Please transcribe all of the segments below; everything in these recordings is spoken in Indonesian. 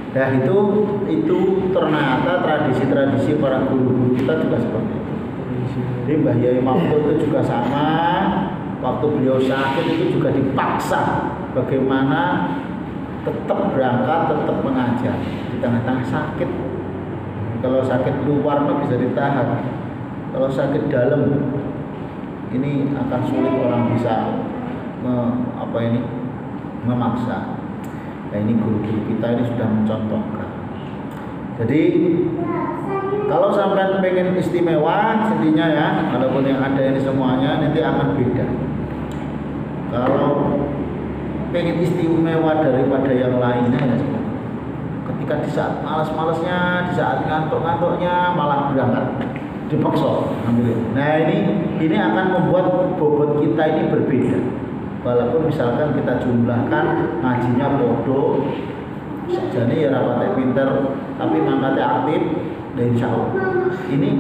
Nah itu ternyata tradisi-tradisi para guru kita juga seperti itu. Jadi Mbah Yai Mahfud itu juga sama, waktu beliau sakit itu juga dipaksa bagaimana tetap berangkat, tetap mengajar di tengah-tengah sakit. Kalau sakit luar bisa ditahan, kalau sakit dalam ini akan sulit orang bisa memaksa. Nah ini guru-guru kita ini sudah mencontohkan. Jadi kalau sampai pengen istimewa sendirinya ya, walaupun yang ada ini semuanya nanti akan beda. Kalau pengen istimewa daripada yang lainnya ya, ketika di saat malas-malasnya, di saat ngantuk-ngantuknya malah berangkat dipaksa ambil. Nah ini akan membuat bobot kita ini berbeda. Walaupun misalkan kita jumlahkan ngajinya bodoh, sajane ya rapatnya pinter, tapi mangkatnya aktif, dan insya Allah. Ini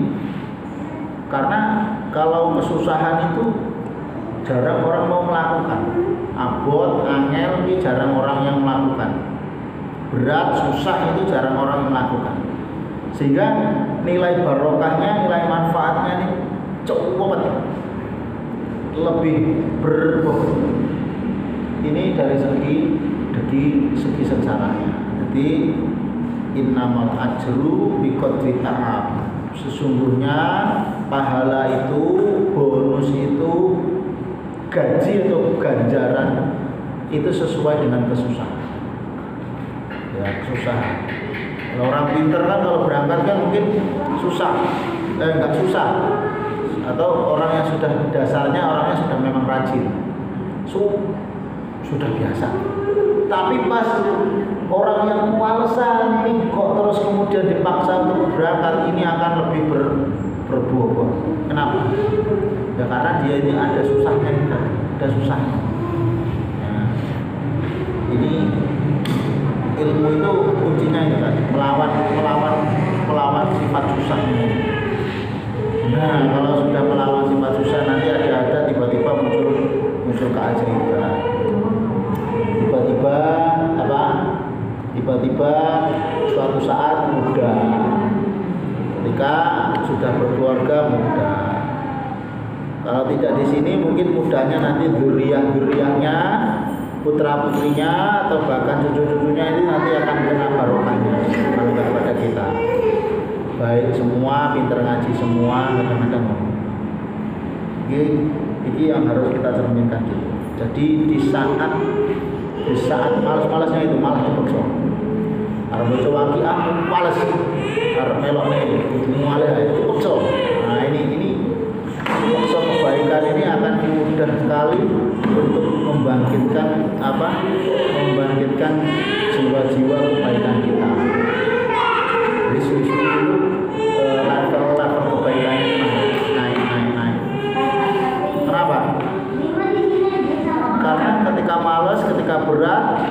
karena kalau kesusahan itu jarang orang mau melakukan. Abot, angel ini jarang orang yang melakukan. Berat, susah itu jarang orang yang melakukan. Sehingga nilai barokahnya, nilai manfaatnya ini cukup lebih berbobot. Ini dari segi sejarahnya. Jadi innamal ajru biqadri ta'ab. Sesungguhnya pahala itu, bonus itu, gaji atau ganjaran itu sesuai dengan kesusahan. Ya, kesusahan. Kalau orang pinter kan kalau berangkat kan mungkin susah, enggak susah. Atau orang yang sudah dasarnya orangnya sudah memang rajin, sudah biasa. Tapi pas orang yang malesan ini kok terus kemudian dipaksa untuk berangkat, ini akan lebih berbobot. Kenapa? Ya karena dia ini ada susahnya, ada susahnya. Nah, ini ilmu itu kuncinya itu kan, melawan sifat susahnya. Nah, kalau sudah melawan sifat susah nanti ada tiba-tiba muncul keajaiban. Tiba-tiba suatu saat mudah. Ketika sudah berkeluarga mudah. Kalau tidak di sini mungkin mudahnya nanti dzurriyyah-dzurriyyahnya, putra-putrinya atau bahkan cucu-cucunya ini nanti akan kena barokahnya kalau tidak pada kita. Baik semua, pinter ngaji semua, kadang-kadang ini yang harus kita cerminkan gitu. Jadi di saat malas-malasnya itu malah dipaksa. Harus baca waqiah malas, harus meloknya mulai itu paksa. Nah ini paksa kebaikan ini akan mudah sekali untuk membangkitkan jiwa-jiwa kebaikan kita. Jadi suwi-suwi itu level kebaikannya naik. Kenapa? Karena ketika malas, ketika berat,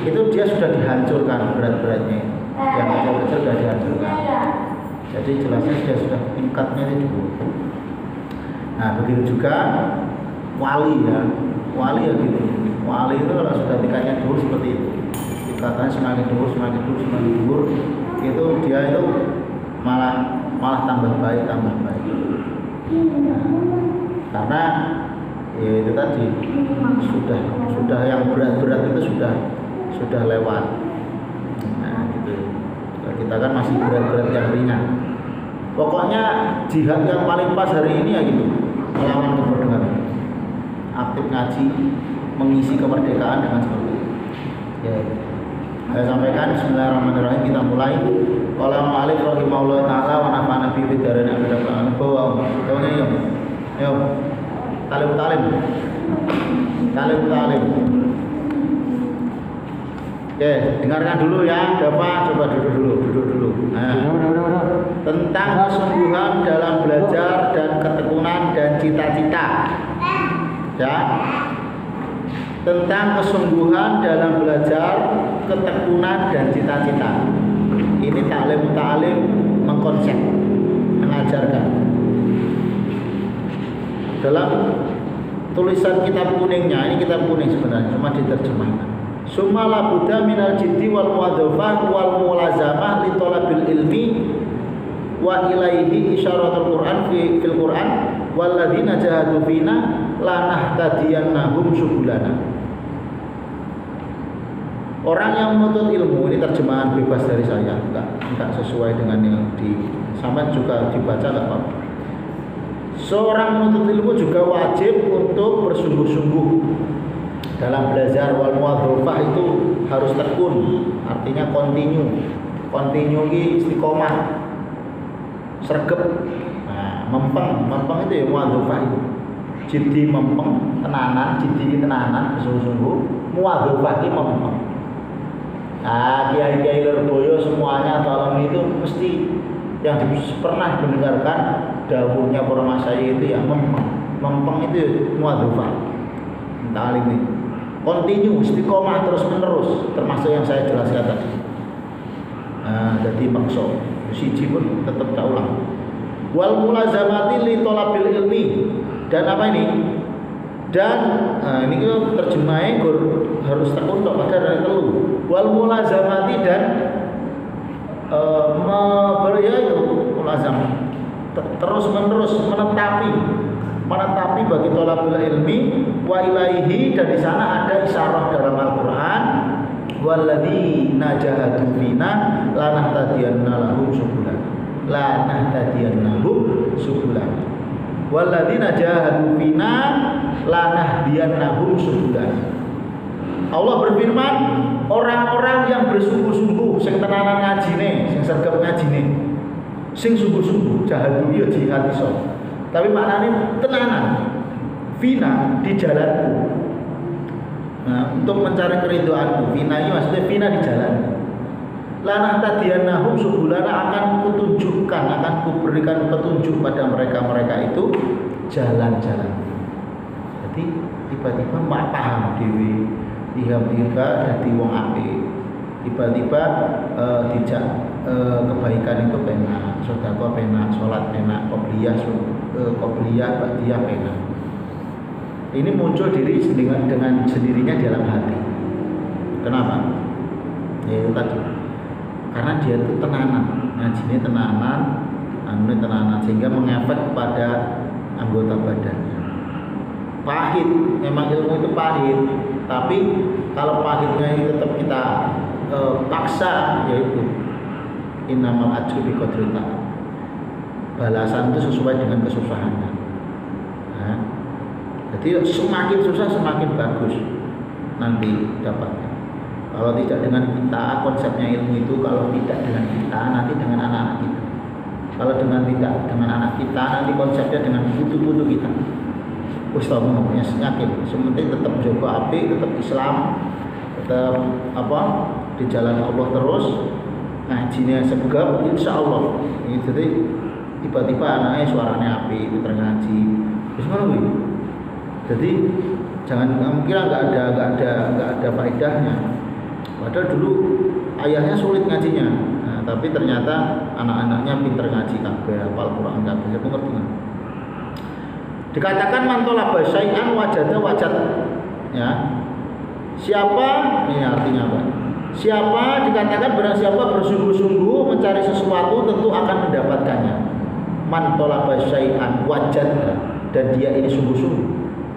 itu dia sudah dihancurkan berat-beratnya. Yang kecil-kecil sudah dihancurkan. Jadi jelasnya dia sudah tingkatnya itu cukup. Nah begitu juga wali ya gitu. Wali itu kalau sudah tingkatnya dulu seperti itu. Tingkatannya semakin dulu, itu dia itu malah tambah baik. Karena ya itu tadi sudah yang berat-berat itu sudah lewat. Nah gitu. Kita kan masih berat-berat yang ringan. Pokoknya jihad yang paling pas hari ini ya gitu, melawan kebodohan. Aktif ngaji, mengisi kemerdekaan dengan seperti itu. Ya. Saya sampaikan bismillahirrahmanirrahim, kita mulai. Qala ma'alif rahimahullah ta'ala wa nafa'ana bi bidarana amin. Bawa. Yo. Talim. Oke, dengarkan dulu ya. Coba duduk dulu. Nah, tentang kesungguhan dalam belajar dan ketekunan dan cita-cita. Ya. Tentang kesungguhan dalam belajar, ketekunan dan cita-cita. Ini ta'lim mengkonsep, mengajarkan. Dalam tulisan kitab kuningnya, ini kitab kuning sebenarnya, cuma diterjemahkan. Summa la budda minal jiddi wal muadzafah wal mulazamah li talabil ilmi wa ilaihi isyaratul Qur'an fil Qur'an walladzina jahadu fina lanahtadiyannahum subulana. Orang yang menuntut ilmu, ini terjemahan bebas dari saya, enggak sesuai dengan yang di sampai juga dibaca enggak apa-apa. Seorang menuntut ilmu juga wajib untuk bersungguh-sungguh dalam belajar. Wal muadzafah itu harus tekun, artinya continue istiqomah, sregep. Nah, mempeng itu ya muadzafah itu. Jiddi mempeng, tenanan, jiddi tenanan, bersungguh-sungguh, muadzafah itu mempeng. Nah, kiai-kiai Lirboyo semuanya tolong itu mesti yang pernah mendengarkan dahulunya para masyayikh itu ya mempeng itu muadzafah. Entah ini continue istiqomah terus menerus, termasuk yang saya jelaskan tadi. Nah, jadi maksud siji pun tetap tak ulang. Wal mulazamati li thalabil ilmi, dan apa ini? Dan ini kita terjemahnya harus tekun tok pada dari telu. Wal mulazamati dan mulazamah terus menerus menetapi bagi thalabul ilmi wa ilaihi, dan di sana ada isyarah dalam Al-Qur'an walladzina jahadu fina lanahtadiyannahum subulana walladzina jahadu fina lanahdiyannahum subulana. Allah berfirman, orang-orang yang bersungguh-sungguh sing tenanan ngajine, sing sregep ngajine, sing sungguh-sungguh, jahadu ya jihad iso. Tapi maknanya tenanan, fina di jalanku. Nah, untuk mencari keridhoanku, fina ini maksudnya fina di jalan. Lanahtadiyannahum subulana, akan kutunjukkan, akan kuberikan petunjuk pada mereka itu jalan-jalan. Jadi tiba-tiba mak paham dewi, tiba-tiba jadi wong apik, tiba-tiba dijak kebaikan itu penak, sedekah penak, sholat penak, qobliyah ba'diyah penak. Ini muncul diri dengan sendirinya dalam hati. Kenapa? Ya itu tadi. Karena dia itu tenanan, ngajinya tenanan, tenanan, sehingga mengefek kepada anggota badannya. Pahit, memang ilmu itu pahit, tapi kalau pahitnya itu tetap kita paksa, yaitu innamal ajru biqadri ta'at. Balasan itu sesuai dengan kesusahannya. Nah, jadi semakin susah semakin bagus nanti dapatnya. Kalau tidak dengan kita, konsepnya ilmu itu kalau tidak dengan kita, nanti dengan anak-anak kita. Kalau tidak dengan anak kita, nanti konsepnya dengan putu-putu kita. Ustaz punya yakin, sementing tetap jaga api, tetap Islam, tetap di jalan Allah terus, ngajinya segap, insya Allah. Jadi tiba-tiba anaknya suaranya api, itu ngaji, terus mana? Jadi jangan kira nggak ada faedahnya. Padahal dulu ayahnya sulit ngajinya, nah, tapi ternyata anak-anaknya pinter ngaji kabeh, hafal Quran kabeh, itu ngerti kan? Dikatakan man talaba syai'an wajada wajad. Ya. Siapa? Ini artinya apa? Siapa dikatakan barang siapa bersungguh-sungguh mencari sesuatu tentu akan mendapatkannya. Man talaba syai'an wajad, dan dia ini sungguh-sungguh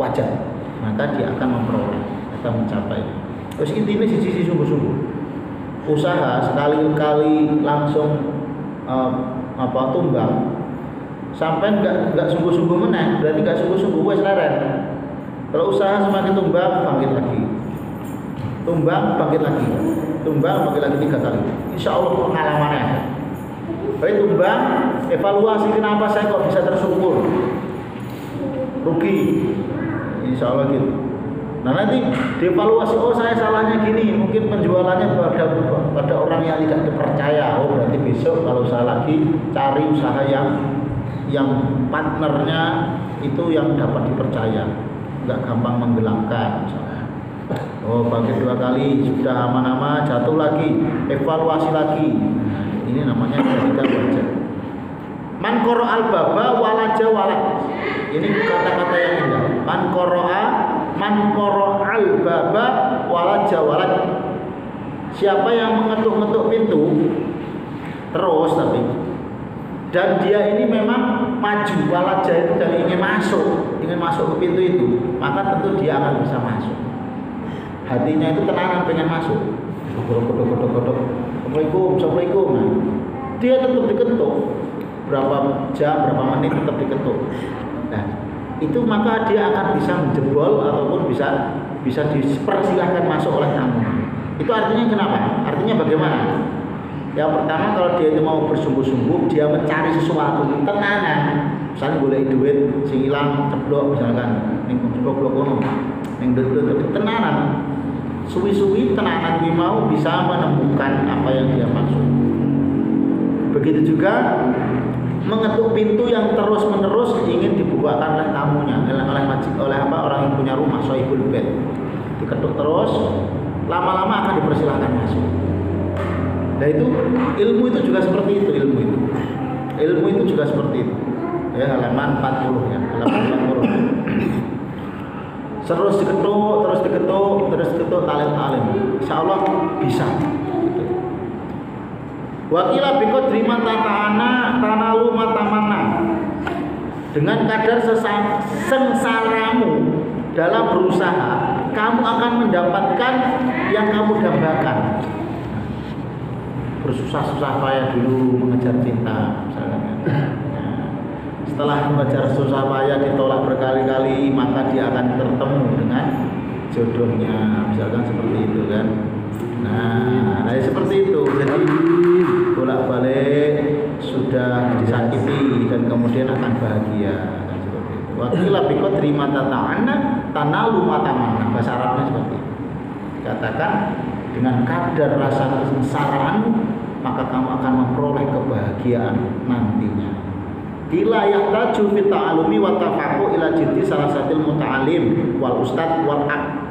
wajad, maka dia akan memperoleh, akan mencapai. Terus intinya sisi sungguh-sungguh. Usaha sekali-kali langsung tumbang, sampai nggak sungguh-sungguh menang, berarti nggak sungguh-sungguh wes leren. Kalau usaha semakin tumbang, bangkit lagi, tumbang bangkit lagi, tumbang bangkit lagi 3 kali. Insya Allah pengalamannya. Baik tumbang, evaluasi kenapa saya kok bisa tersyukur, rugi, insya Allah gitu. Nah nanti dievaluasi, oh saya salahnya gini, mungkin penjualannya pada orang yang tidak dipercaya. Oh berarti besok kalau saya lagi cari usaha yang partnernya itu yang dapat dipercaya, nggak gampang menggelapkan misalnya. Oh bangkit 2 kali, sudah aman-aman, jatuh lagi, evaluasi lagi. Nah, ini namanya ketika baca. Man qara'a al-baba walaja walad. Ini kata-kata yang indah. Man qara'a man qara'al baba wala jawalat. Siapa yang mengetuk-ngetuk pintu terus tapi dan dia ini memang maju walaja itu dan ingin masuk ke pintu itu, maka tentu dia akan bisa masuk. Hatinya itu tenanan pengen masuk. Kodok. Assalamualaikum. Nah, dia tetap diketuk. Berapa jam, berapa menit tetap diketuk. Nah, itu maka dia akan bisa menjebol ataupun bisa dipersilahkan masuk oleh tamu. Itu artinya kenapa? Artinya bagaimana? Yang pertama, kalau dia itu mau bersungguh-sungguh, dia mencari sesuatu tenanan, misalnya boleh duit sing ilang ceblok misalkan ning ceblok kono ning duit tenanan, suwi-suwi tenanan dia mau bisa menemukan apa yang dia maksud. Begitu juga mengetuk pintu yang terus-menerus ingin dibukakan oleh tamunya, oleh orang yang punya rumah, sohibul bait. Diketuk terus, lama-lama akan dipersilahkan masuk. Nah itu ilmu itu juga seperti itu, ilmu itu juga seperti itu. Ya, halaman 40 ya, halaman 40. Terus diketuk talim. Insyaallah bisa. Wakila biqadri mata tanalu matamana. Dengan kadar sengsaramu dalam berusaha, kamu akan mendapatkan yang kamu dambakan. Bersusah-susah payah dulu mengejar cinta misalnya. Setelah mengejar susah payah ditolak berkali-kali, maka dia akan bertemu dengan jodohnya, misalkan seperti itu kan. Nah seperti itu. Jadi bolak-balik sudah disakiti dan kemudian akan bahagia kan, seperti itu. Wakila biqadri mata tanalu matamana. Bahasa Arabnya seperti itu. Dikatakan dengan kadar rasa kesengsaraan, maka kamu akan memperoleh kebahagiaan nantinya. Bila yahtaju fi ta'alumi wa tafaqu ila jiddi salah satu muta'alim wal ustad wal ab.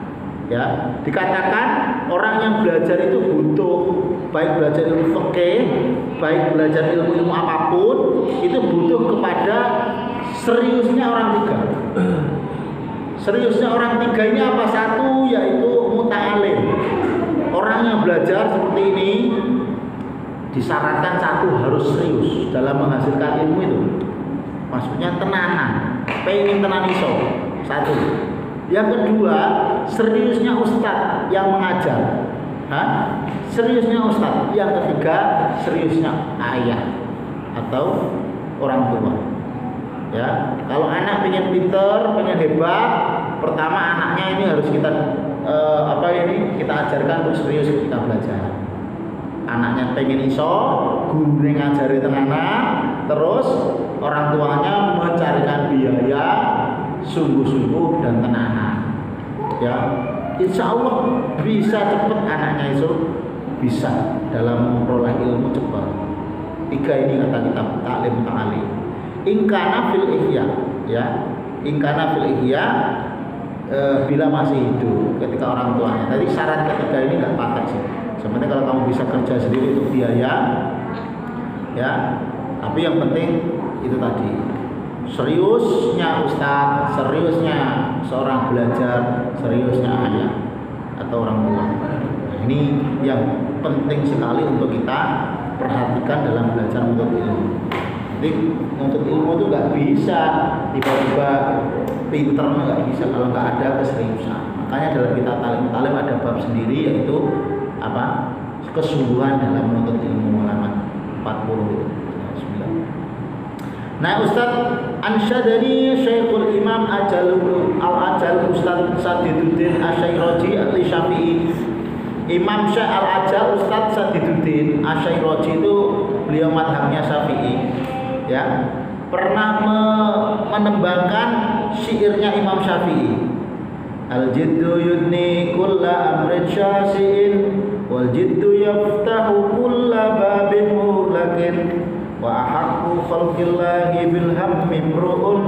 Ya, dikatakan orang yang belajar itu butuh, baik belajar ilmu fikih, baik belajar ilmu apapun, itu butuh kepada seriusnya orang tiga. Seriusnya orang tiga ini apa? Satu yaitu muta'alim. Orang yang belajar seperti ini disyaratkan satu harus serius dalam menghasilkan ilmu itu. Maksudnya tenanan, pengen tenan iso. Satu. Yang kedua, seriusnya ustadz yang mengajar. Seriusnya ustadz. Yang ketiga, seriusnya ayah atau orang tua. Ya, kalau anak pengen pinter, pengen hebat, pertama anaknya ini harus kita kita ajarkan untuk serius ketika belajar. Anaknya pengen iso, guru ngajari tenanan, terus orang tuanya mencarikan biaya sungguh-sungguh dan tenanan. Ya, insya Allah bisa cepat anaknya itu bisa dalam memperoleh ilmu cepat. Tiga ini kata kitab Ta'lim Ta'alim. Ingkana fil ihya, ya. Ingkana fil ihya bila masih hidup ketika orang tuanya. Tadi syarat ketiga ini nggak pakai sih. Sebenarnya kalau kamu bisa kerja sendiri untuk biaya, ya. Tapi yang penting itu tadi seriusnya ustadz, seriusnya seorang belajar, seriusnya ayah atau orang tua. Nah, ini yang penting sekali untuk kita perhatikan dalam belajar untuk ilmu. Jadi untuk ilmu itu nggak bisa tiba-tiba pinter, nggak bisa kalau nggak ada keseriusan. Makanya dalam kitab Ta'lim ada bab sendiri yaitu apa? Kesungguhan dalam menuntut ilmu, halaman 40 itu. Nah, Ustaz Ansyadani Syekhul Imam Al-Ajal Ustaz Sadiduddin Asy-Syairaji Al-Syafi'i. Imam Syekh Al-Ajal Ustaz Sadiduddin Asy-Syairaji itu beliau madhabnya Syafi'i, ya. Pernah menembangkan syairnya Imam Syafi'i. Al-jiddu yudni kulla amrin syasi'in wal jiddu yaftahu kulla babin mulakin wa ahaqqu khalqillahi bil hammi imru'un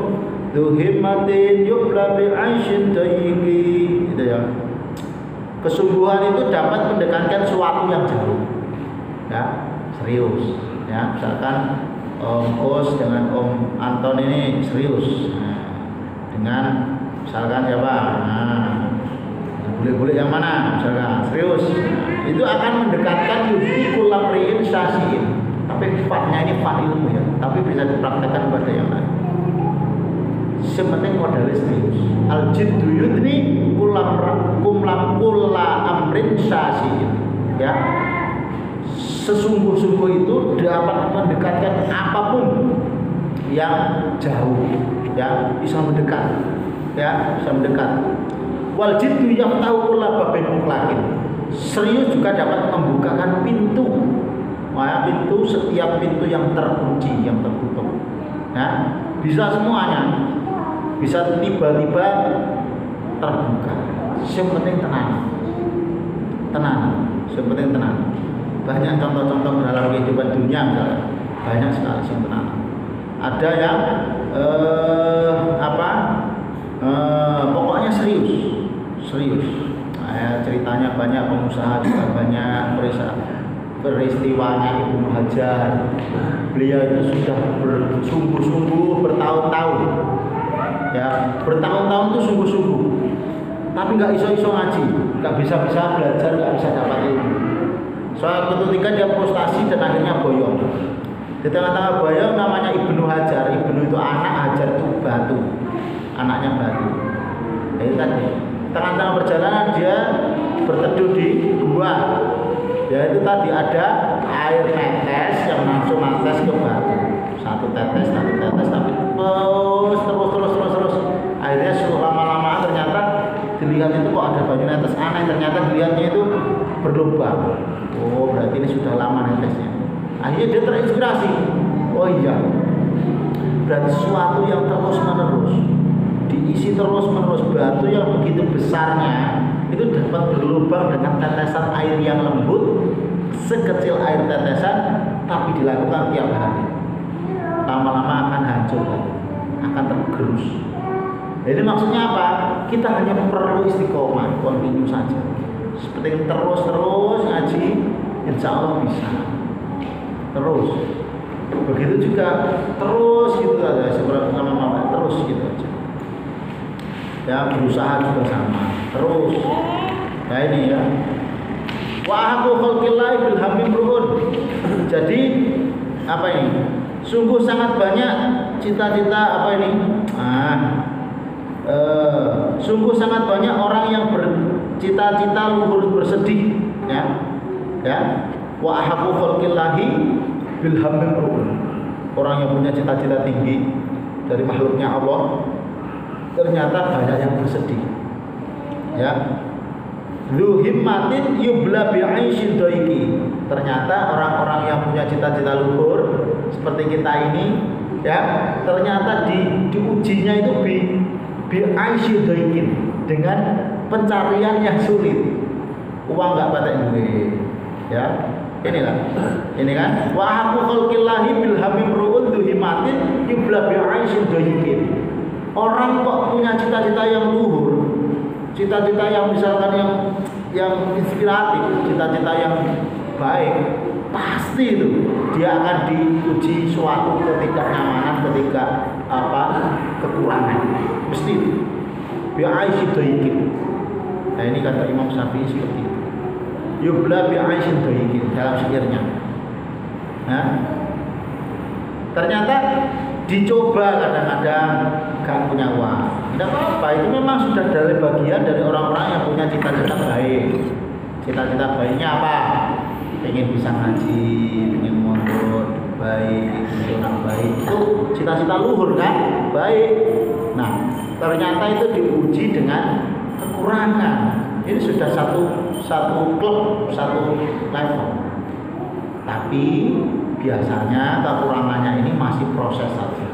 dhu himmatin yubla bi 'aisyin tayyiqi. Gitu ya. Kesungguhan itu dapat mendekatkan sesuatu yang jauh. Ya, serius. Ya, misalkan Om Kus dengan Om Anton ini serius. Nah, dengan Misalkan siapa? Nah, bule-bule yang mana? Misalkan serius. Nah, itu akan mendekatkan yudhikul lamriin syasiin. Tapi sifatnya ini fat ilmu ya, tapi bisa dipraktekkan pada yang lain. Sepenting modalnya serius. Al-jiddu yudni kulla amrin syasiin. Ya, sesungguh-sungguh itu dapat mendekatkan apapun yang jauh, ya bisa mendekat, ya bisa mendekat. Wal jiddu yaftahu kulla babin muklakin. Serius juga dapat membukakan pintu, pintu setiap pintu yang terkunci, yang tertutup. Ya, bisa semuanya, bisa tiba-tiba terbuka. Yang penting tenang, yang penting tenang. Banyak contoh-contoh dalam kehidupan dunia misalnya, banyak sekali yang tenang. Ada yang pokoknya serius. Nah, ceritanya banyak, pengusaha juga banyak, peristiwanya Ibnu Hajar. Beliau itu sudah bersungguh-sungguh bertahun-tahun, ya bertahun-tahun itu sungguh-sungguh, tapi nggak iso-iso ngaji, nggak bisa-bisa belajar, nggak bisa dapat ilmu. Suatu ketika dia frustasi dan akhirnya boyong. Di tengah-tengah boyong namanya Ibnu Hajar. Ibnu itu anak, Hajar itu batu, anaknya batu. Jadi tadi tengah-tengah perjalanan dia berteduh di gua. Ya itu tadi ada air netes yang langsung netes ke batu. Satu tetes, tapi terus. Akhirnya lama-lama ternyata dilihat itu kok ada banyu netes aneh. Ternyata dilihatnya itu berlubang. Oh berarti ini sudah lama netesnya. Akhirnya dia terinspirasi. Oh iya, berarti sesuatu yang terus menerus diisi terus menerus, batu yang begitu besarnya itu dapat berlubang dengan tetesan air yang lembut sekecil air tetesan, tapi dilakukan tiap hari. Lama-lama akan hancur, akan tergerus. Jadi maksudnya apa? Kita hanya perlu istiqomah, continue saja. Seperti terus ngaji, insya Allah bisa. Terus. Begitu juga terus gitu aja, seperti nama terus gitu aja. Ya berusaha juga sama, terus. Nah ini ya. Wa aku khalqillahi bil hamim ruhun. Jadi apa ini? Sungguh sangat banyak cita-cita apa ini? Sungguh sangat banyak orang yang bercita-cita luhur bersedih, ya. Wa ahabu khalqillahi bil hamim ruhun. Orang yang punya cita-cita tinggi dari makhluknya Allah ternyata banyak yang bersedih, ya. Dzu himmatin yubla bi'aisyin dhaiki. Ternyata orang-orang yang punya cita-cita luhur seperti kita ini, ya, ternyata diujinya itu bi'aisyin dhaikin, dengan pencarian yang sulit. Uang enggak patek duwe, ya. Ini kan wa aku khalqillahi bil hamim ru'un dzu himmatin yubla bi'aisyin dhaikin. Orang kok punya cita-cita yang luhur, cita-cita yang misalkan yang inspiratif, cita-cita yang baik, pasti itu dia akan diuji suatu ketidaknyamanan, kekurangan, mesti bi'aisyin dhaikin. Nah ini kata Imam Syafi'i seperti itu. Yubla bi'aisyin dhaikin dalam syairnya. Nah, ternyata dicoba kadang-kadang gak punya uang, tidak apa-apa, itu memang sudah dari bagian dari orang-orang yang punya cita-cita baik. Cita-cita baiknya apa? Pengen bisa ngaji, pengen mondok baik, menjadi orang baik, itu cita-cita luhur kan, baik. Nah ternyata itu diuji dengan kekurangan. Ini sudah satu klub, satu level. Tapi biasanya kekurangannya ini masih proses saja,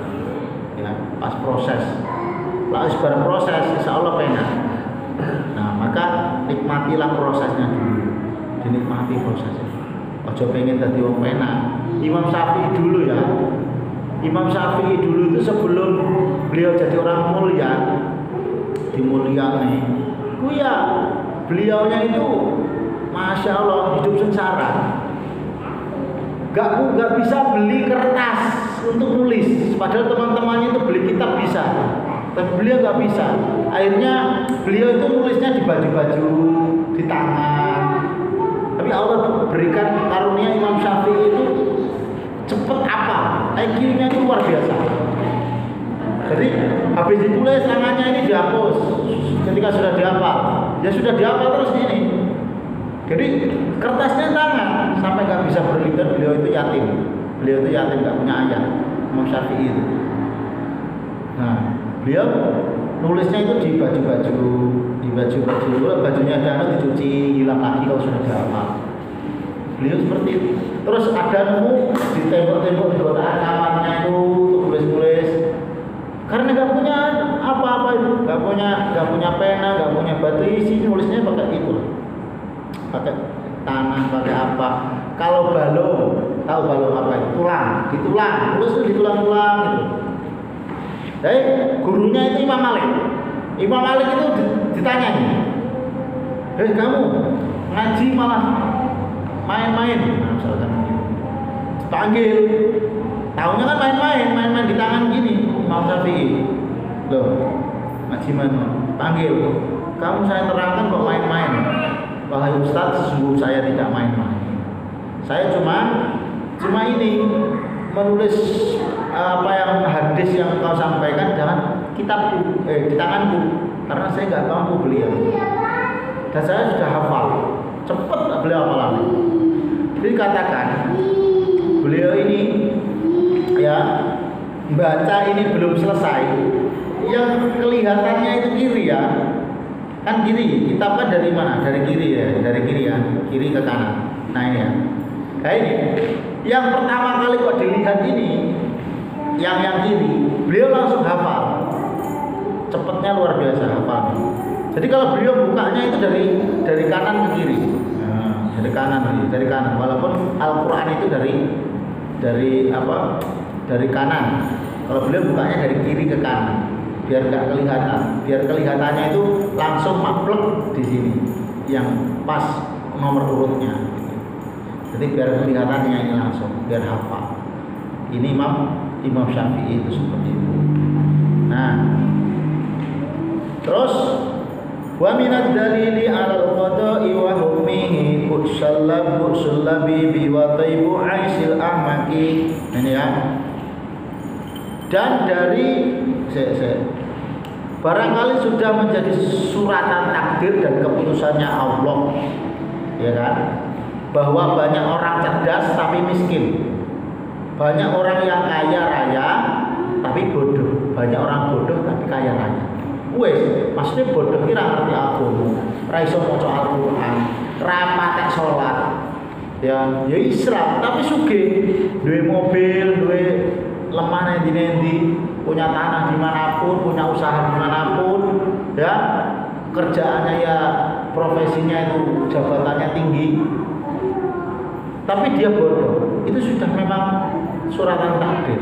ya, pas proses. Lalu sebarang proses, insya Allah penak. Nah maka nikmatilah prosesnya dulu, dinikmati prosesnya. Ojo pengen tadi wong penak. Imam Syafi'i dulu ya, Imam Syafi'i dulu itu sebelum beliau jadi orang mulia, dimuliakan, ya beliaunya itu, masya Allah hidup sengsara. Gak bisa beli kertas untuk nulis, padahal teman-temannya itu beli kitab bisa, tapi beliau gak bisa. akhirnya beliau itu nulisnya di baju-baju, di tangan. Tapi Allah berikan karunia Imam Syafi'i itu cepet apa? IQ-nya itu luar biasa. Jadi habis ditulis tangannya ini dihapus. Ketika sudah dihafal, ya sudah dihafal terus ini. Jadi kertasnya tangan sampai nggak bisa berpikir. Beliau itu yatim. Beliau itu yatim, nggak punya ayah. Imam Syafi'i itu. Nah, beliau nulisnya itu di baju-baju, bajunya ada dicuci, hilang lagi kalau sudah dihafal. Beliau seperti itu. Terus ada nemu di tembok-tembok di kotaan kamarnya itu tulis-tulis. Karena nggak punya apa-apa itu, nggak punya pena, nggak punya batu, isi nulisnya pakai itu, pakai tanah, pakai apa. Kalau balong, tahu balong apa itu? Tulang, tulis itu di tulang-tulang gitu. Jadi gurunya itu Imam Malik. Imam Malik itu ditanya nih, kamu ngaji malah main-main, nah, misalkan panggil. Tahunya kan main-main di tangan gini. Imam Syafi'i, loh, ngaji mana? Panggil, kamu saya terangkan kok main-main. Wahai Ustaz, sesungguh saya tidak main-main. Saya cuma ini menulis apa yang hadis yang kau sampaikan dalam kitabku, di tanganku, karena saya nggak mampu beliau. Dan saya sudah hafal, cepet beliau hafalannya. Jadi katakan beliau ini ya baca ini belum selesai, yang kelihatannya itu kiri ya, kan kiri, kitab kan dari mana? Dari kiri ya, kiri ke kanan. Nah ini ya, nah ini yang pertama kali kok dilihat ini, yang kiri, beliau langsung hafal, cepetnya luar biasa hafal. Jadi kalau beliau bukanya itu dari kanan ke kiri, nah, dari kanan, walaupun Al-Quran itu dari apa? Dari kanan. Kalau beliau bukanya dari kiri ke kanan, biar nggak kelihatan, biar kelihatannya itu langsung maplek di sini, yang pas nomor urutnya. Jadi biar kelihatannya ini langsung, biar hafal. Ini Imam Syafi'i itu seperti itu. Nah, terus wa minad dalili alal qada'i wa hukmihi kusallabi bi wa taibu aisil ahmaki. Ini ya. Dan dari barangkali sudah menjadi suratan takdir dan keputusannya Allah, ya kan, bahwa banyak orang cerdas tapi miskin, banyak orang yang kaya raya tapi bodoh, banyak orang bodoh tapi kaya raya. Wes, maksudnya bodoh kira ngerti agama, ra iso maca Al-Qur'an, ra patek salat, ya Islam tapi sugih, duwe mobil, duwe lemah nanti punya tanah dimanapun, punya usaha dimanapun, ya kerjaannya ya profesinya itu jabatannya tinggi, tapi dia bodoh. Itu sudah memang suratan takdir.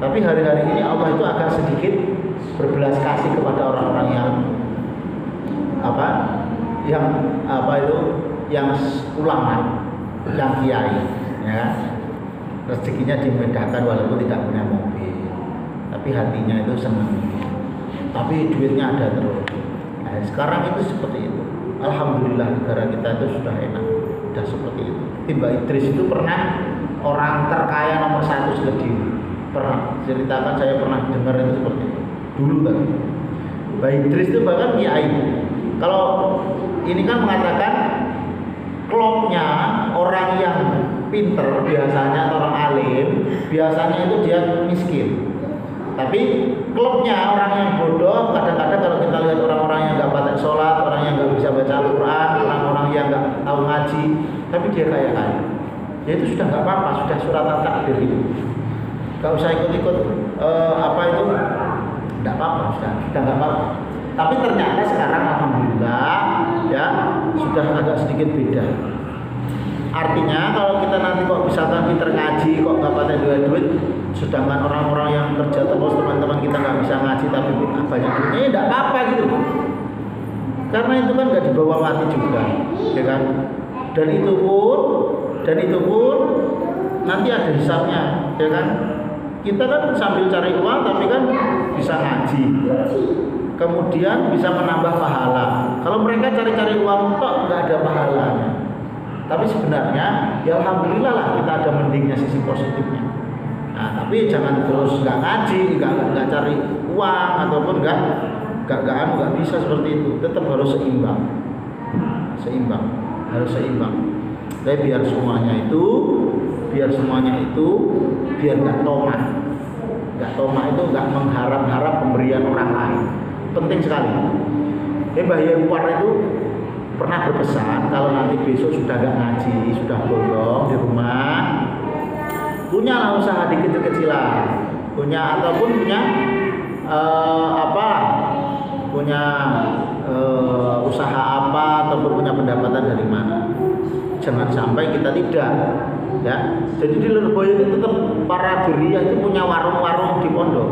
Tapi hari-hari ini Allah itu agak sedikit berbelas kasih kepada orang-orang yang ulama, yang kiai, ya. Rezekinya dimudahkan walaupun tidak punya mobil, tapi hatinya itu senang, tapi duitnya ada terus. Nah, sekarang itu seperti itu. Alhamdulillah negara kita itu sudah enak, sudah seperti itu. Mbak Idris itu pernah orang terkaya nomor 1 sediri. Pernah ceritakan, saya pernah dengar itu seperti itu dulu kan. Mbak Idris itu bahkan kiai. Kalau ini kan mengatakan klubnya orang yang pinter biasanya, orang alim biasanya itu dia miskin, tapi klubnya orang yang bodoh kadang-kadang kalau kita lihat orang-orang yang nggak patek sholat, orang yang nggak bisa baca Al-Quran, orang-orang yang nggak tahu ngaji, tapi dia kaya, ya itu sudah nggak apa-apa, sudah suratan takdir itu, nggak usah ikut-ikut nggak apa-apa, sudah nggak apa-apa. Tapi ternyata sekarang alhamdulillah ya sudah agak sedikit beda. Artinya kalau kita nanti kok misalkan pinter ngaji kok nggak pakai duit, sedangkan orang-orang yang kerja terus, teman-teman kita nggak bisa ngaji tapi banyak duitnya, ya nggak apa-apa gitu. Karena itu kan nggak dibawa mati juga, ya kan? Dan itu pun nanti ada hisabnya, ya kan? Kita kan sambil cari uang tapi kan bisa ngaji. kemudian bisa menambah pahala. Kalau mereka cari-cari uang tok nggak ada pahalanya. Tapi sebenarnya ya alhamdulillah lah kita ada mendingnya sisi positifnya. Nah, tapi jangan terus nggak ngaji, nggak cari uang ataupun nggak bisa seperti itu. Tetap harus seimbang, harus seimbang. Tapi biar semuanya itu biar nggak tomah. Nggak tomah itu nggak mengharap-harap pemberian orang lain. Penting sekali. Mbah Yewar itu pernah berpesan kalau nanti besok sudah nggak ngaji, sudah bolong di rumah, punyalah usaha dikit-kecilan, punya usaha apa ataupun punya pendapatan dari mana. Jangan sampai kita tidak, ya. Jadi di Lirboyo itu tetap para duriah itu punya warung-warung di pondok.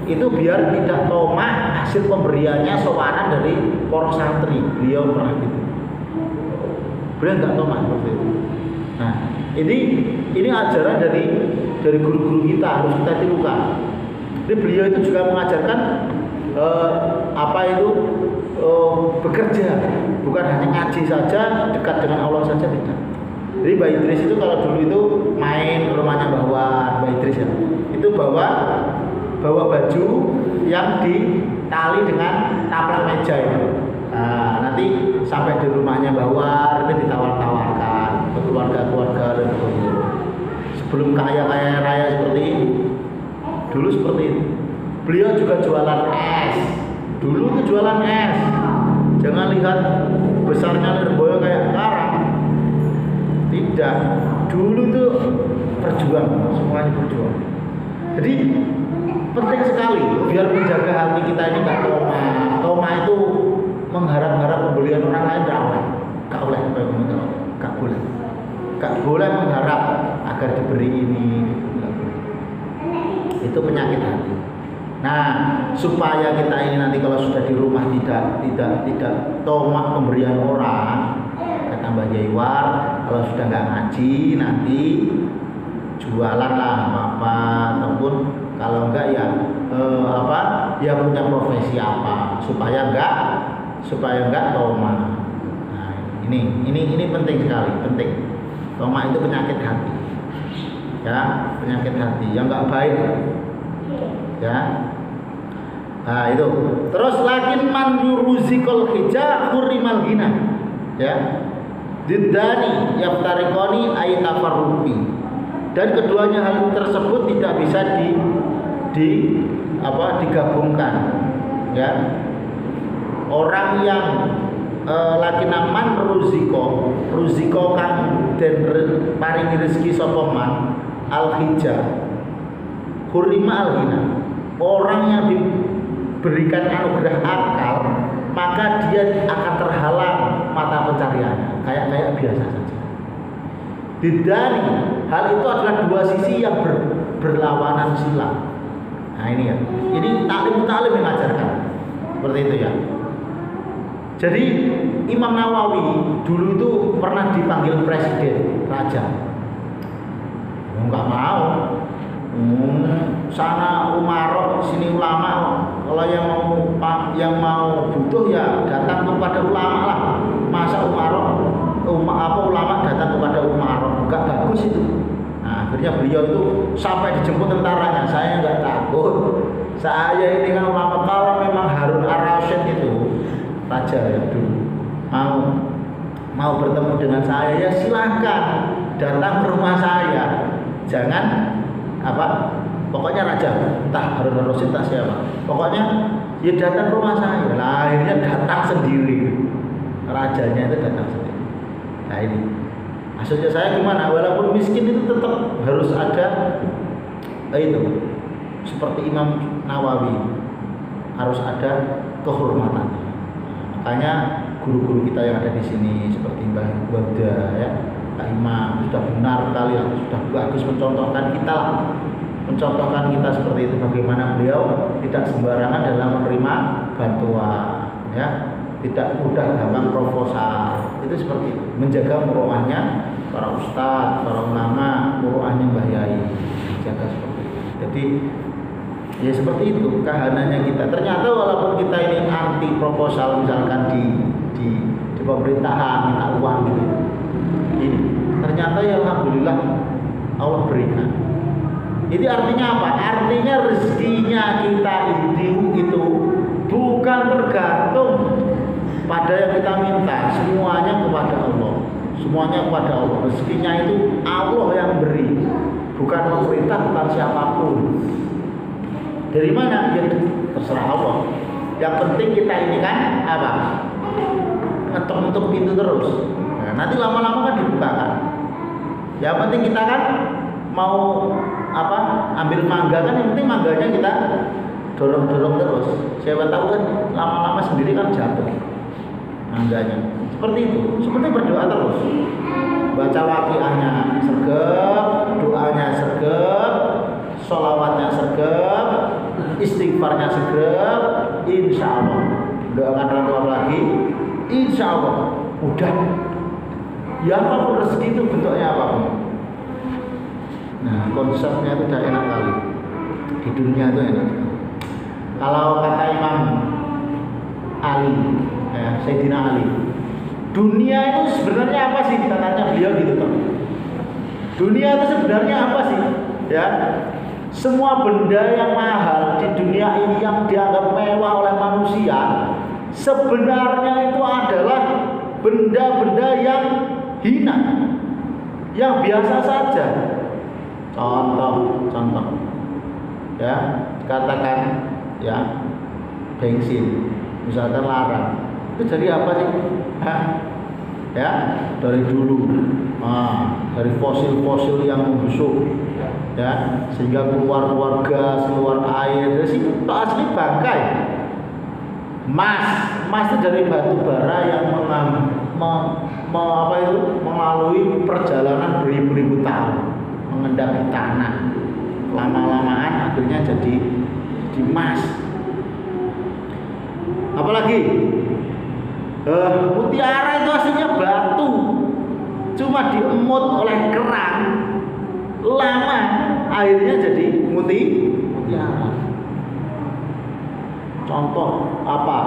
Itu biar tidak tomah hasil pemberiannya sowanan dari para santri. Beliau pernah gitu. Beliau nggak tomah seperti itu. Nah, ini ajaran dari guru-guru kita, harus kita tirukan. Jadi beliau itu juga mengajarkan bekerja, bukan hanya ngaji saja, dekat dengan Allah saja, tidak. Jadi Mbak Idris itu kalau dulu itu main ke rumahnya Mbak Idris ya, itu bawa baju yang ditali dengan taplak meja itu. Nah, nanti sampai di rumahnya Mbak War ini ditawar-tawarkan ke keluarga-keluarga dan sebelum kaya raya seperti ini. Dulu seperti itu. Beliau juga jualan es. Dulu itu jualan es. Jangan lihat besarnya Lirboyo kayak sekarang. Tidak. Dulu itu berjuang, semuanya berjuang. Jadi penting sekali biar menjaga hati kita ini nggak tomah. Tomah itu mengharap-harap pembelian orang lain nggak boleh mengharap agar diberi ini. Itu penyakit hati. Nah, supaya kita ini nanti kalau sudah di rumah tidak tomah pemberian orang, kata Mbak Yewar, kalau sudah nggak ngaji nanti jualan lah apa ataupun kalau enggak ya dia punya profesi apa supaya enggak tomah. Nah, ini penting sekali, penting. Tomah itu penyakit hati. Ya, penyakit hati yang enggak baik. Ya. Nah, itu. Terus lakin man yuruzikul hija hurimal gina. Ya. Diddani yaftarikoni aytafarruqi. Dan keduanya hal tersebut tidak bisa digabungkan. Ya. Orang yang lakinaman ruziko kang den paringi rezeki sapa man al-hija hurima al-hina. Orang yang diberikan anugerah akal, maka dia akan terhalang mata pencariannya kayak biasa saja. Didani, hal itu adalah dua sisi yang berlawanan silang. Nah ini ya, ini taklim yang mengajarkan seperti itu ya. Jadi Imam Nawawi dulu itu pernah dipanggil presiden, raja. Enggak mau. Sana Umarok, sini ulama. Kalau yang mau butuh ya datang kepada ulama lah. Masa ulama datang kepada Umarok, enggak bagus itu. Nah, akhirnya beliau itu sampai dijemput tentaranya. Saya enggak takut. Saya ini kan ulama. Kalau memang Harun ar-Rasyid itu raja ya dulu mau bertemu dengan saya ya silahkan datang ke rumah saya. Jangan pokoknya raja, entah Harun ar-Rasyid entah siapa, pokoknya ya datang ke rumah saya. Nah, akhirnya datang sendiri, rajanya itu datang sendiri. Nah ini maksudnya saya gimana, walaupun miskin itu tetap harus ada itu seperti Imam Nawawi, harus ada kehormatannya. Makanya guru-guru kita yang ada di sini seperti Mbah Wabda ya, Pak Imam sudah benar sekali, sudah bagus mencontohkan kita seperti itu, bagaimana beliau tidak sembarangan dalam menerima bantuan ya, tidak mudah gampang proposal, itu seperti itu, menjaga muroahnya para ustadz, para ulama, muroahnya Mbah Yai, jaga seperti itu. Jadi Ya seperti itu kahananya kita. Ternyata walaupun kita ini anti proposal misalkan di pemerintahan minta uang gitu, ini ternyata ya alhamdulillah Allah berikan. Itu artinya apa? Artinya rezekinya kita itu bukan tergantung pada yang kita minta, semuanya kepada Allah. Semuanya kepada Allah. Rezekinya itu Allah yang beri, bukan pemerintah, bukan siapapun. Dari mana? Ya terserah Allah. Yang penting kita ini kan apa? Ngetok-ngetok pintu terus. Nah, nanti lama-lama kan dibukakan. Yang penting kita kan mau apa? Ambil mangga kan, yang penting mangganya kita dorong-dorong terus. Siapa tahu kan lama-lama sendiri kan jatuh mangganya. Seperti itu. Seperti berdoa terus. Baca waqiahnya sergap, doanya sergap, sholawatnya sergap, istighfarnya sergap, insya Allah. Doakan orang tua lagi, insya Allah udah. Ya apapun rezeki itu bentuknya apapun. Nah konsepnya itu udah enak kali. Di dunia itu enak. Kalau kata Imam Ali, Sayyidina Ali, dunia itu sebenarnya apa sih? Kita tanya beliau gitu toh. Dunia itu sebenarnya apa sih? Ya, semua benda yang mahal di dunia ini yang dianggap mewah oleh manusia, sebenarnya itu adalah benda-benda yang hina, yang biasa saja. Contoh, ya, katakan ya bensin, misalkan larang, itu dari apa sih? Ya, dari dulu, dari fosil-fosil yang membusuk, ya, sehingga keluar gas, keluar air. Dari situ asli bangkai. Emas itu dari batu bara yang melalui perjalanan beribu-ribu tahun, mengendap di tanah. Lama-lamaan akhirnya jadi emas. Apalagi mutiara itu aslinya batu, cuma diemut oleh kerang, lama akhirnya jadi mutiara. Contoh apa?